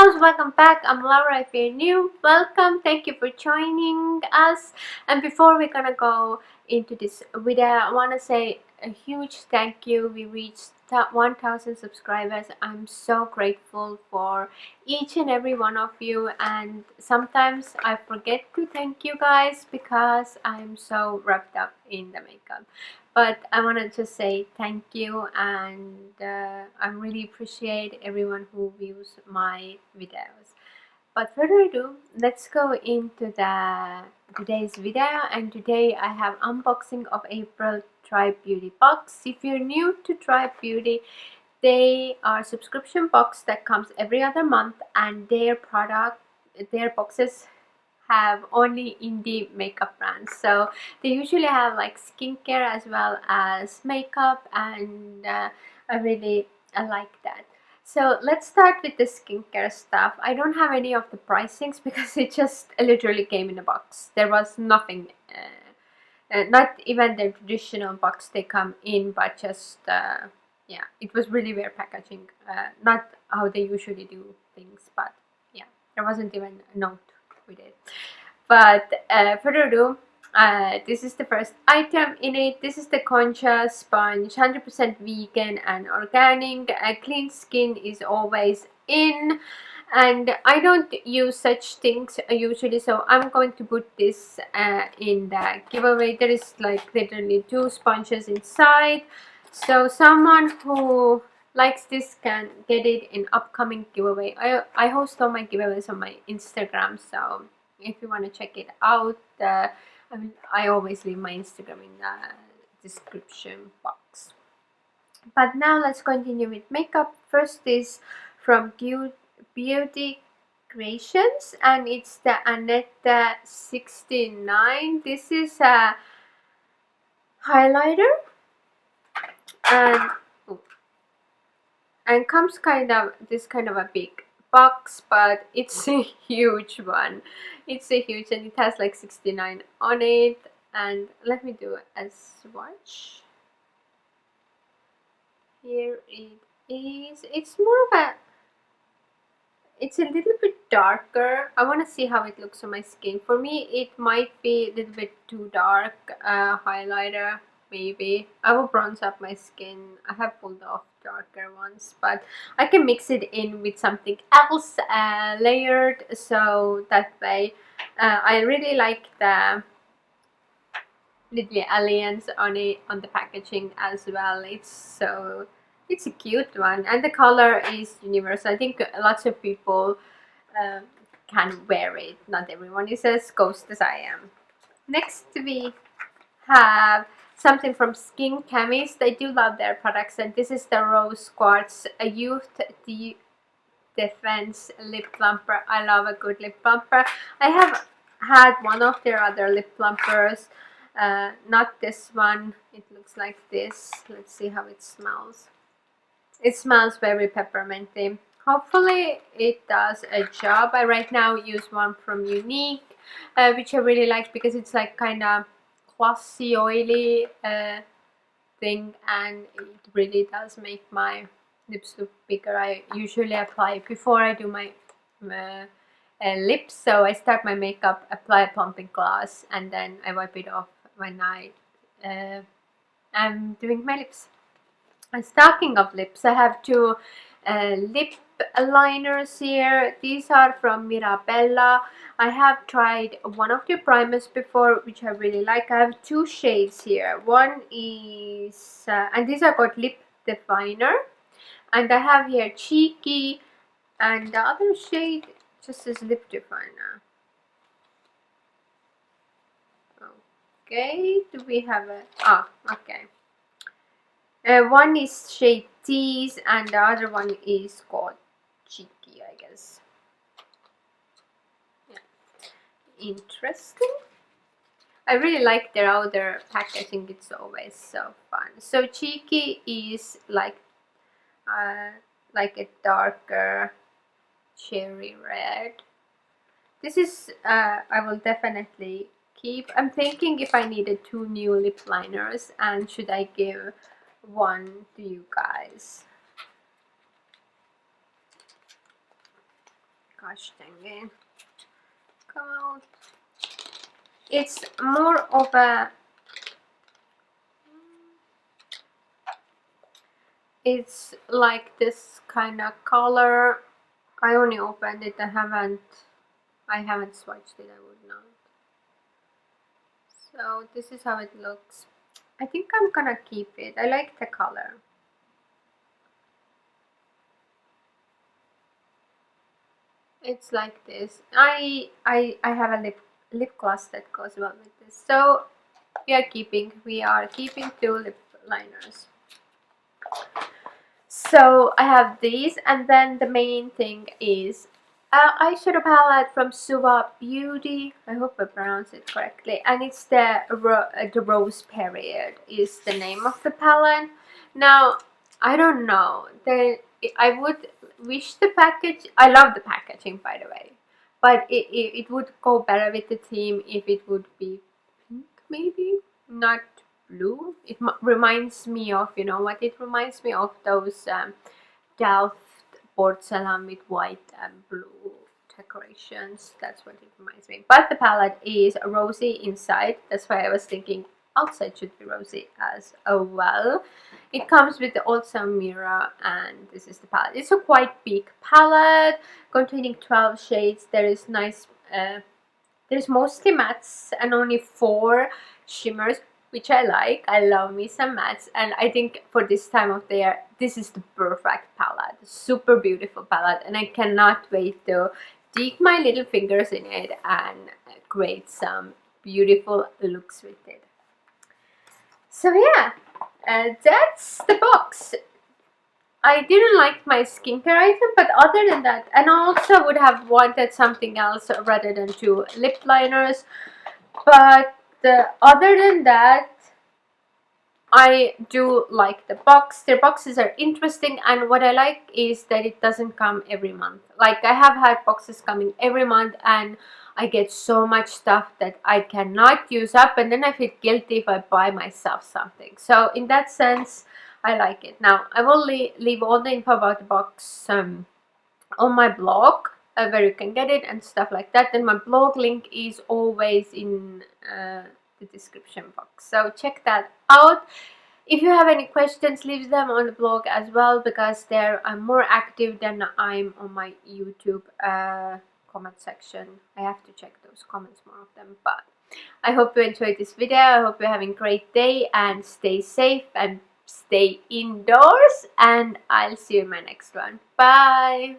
Hello, welcome back. I'm Laura. If you're new, welcome. Thank you for joining us. And before we're gonna go into this video, I want to say a huge thank you. We reached 1,000 subscribers. I'm so grateful for each and every one of you, and sometimes I forget to thank you guys because I'm so wrapped up in the makeup. But I want to just say thank you, and I really appreciate everyone who views my videos. But further ado, let's go into today's video. And today I have unboxing of April Tribe Beauty box. If you're new to Tribe Beauty, they are subscription box that comes every other month, and their boxes have only indie makeup brands. So they usually have like skincare as well as makeup, and I like that. So let's start with the skincare stuff. I don't have any of the pricings because it just literally came in a box. There was nothing, not even the traditional box they come in, but just yeah, it was really weird packaging. Not how they usually do things, but yeah, there wasn't even a note with it. But further ado, this is the first item in it. This is the Concha sponge, 100% vegan and organic. Clean skin is always in, and I don't use such things usually, so I'm going to put this in the giveaway. There is like literally 2 sponges inside, so someone who likes this can get it in upcoming giveaway. I host all my giveaways on my Instagram, so if you want to check it out, I always leave my Instagram in the description box. But now let's continue with makeup. First is from Beauty Creations, and it's the Annette 69. This is a highlighter, and comes kind of a big box, but it's a huge one. It's a huge, and it has like 69 on it. And let me do a swatch. Here it is. It's more of a, it's a little bit darker. I want to see how it looks on my skin. For me, it might be a little bit too dark highlighter. Maybe I will bronze up my skin. I have pulled off darker ones, but I can mix it in with something else layered, so that way I really like the little aliens on it, on the packaging as well. It's a cute one, and the color is universal. I think lots of people um, can wear it. Not everyone is as ghost as I am. Next we have something from Skin Chemist. I do love their products, and this is the Rose Quartz, a Youth Defense Lip Plumper. I love a good lip plumper. I have had one of their other lip plumpers, not this one. It looks like this. Let's see how it smells. It smells very pepperminty. Hopefully it does a job. I right now use one from Younique, which I really like because it's like kind of glossy, oily thing, and it really does make my lips look bigger. I usually apply it before I do my lips, so I start my makeup, apply a plumping gloss, and then I wipe it off when I'm doing my lips. And talking of lips, I have 2 lip liners here. These are from Mirabella. I have tried one of their primers before, which I really like. I have 2 shades here. One is, and these are called Lip Definer. And I have here Cheeky, and the other shade just says Lip Definer. Okay, do we have a, okay. One is shade Tease, and the other one is called Cheeky, I guess. Yeah, interesting. I really like their outer packaging. It's always so fun. So Cheeky is like a darker cherry red. This is I will definitely keep. I'm thinking if I needed 2 new lip liners, and should I give one to you guys. Gosh dang it. Come out. It's more of a... It's like this kind of color. I only opened it. I haven't swatched it. I would not. So this is how it looks. I think I'm gonna keep it. I like the color. It's like this. I have a lip gloss that goes well with this. So we are keeping 2 lip liners. So I have these, and then the main thing is eyeshadow palette from Suva Beauty. I hope I pronounce it correctly. And it's the Rose Period is the name of the palette. Now, I don't know. I would wish the package... I love the packaging, by the way. But it would go better with the theme if it would be pink, maybe? Not blue. It reminds me of, you know what? It reminds me of those Delft porcelain with white and blue decorations. That's what it reminds me. But the palette is rosy inside. That's why I was thinking outside should be rosy as well. It comes with the also mirror, and this is the palette. It's a quite big palette containing 12 shades. There is nice there's mostly mattes and only 4 shimmers, which I like. I love me some mattes, and I think for this time of the year this is the perfect palette. Super beautiful palette, and I cannot wait to dig my little fingers in it and create some beautiful looks with it. So yeah, that's the box. I didn't like my skincare item, but other than that, and I also would have wanted something else rather than 2 lip liners, but other than that, I do like the box. Their boxes are interesting, and what I like is that it doesn't come every month. Like, I have had boxes coming every month, and I get so much stuff that I cannot use up, and then I feel guilty if I buy myself something. So in that sense, I like it. Now, I will leave all the info about the box on my blog, where you can get it and stuff like that. And my blog link is always in the description box, so check that out. If you have any questions, leave them on the blog as well, because there I'm more active than I'm on my YouTube comment section. I have to check those comments, more of them. But I hope you enjoyed this video. I hope you're having a great day, and stay safe and stay indoors, and I'll see you in my next one. Bye.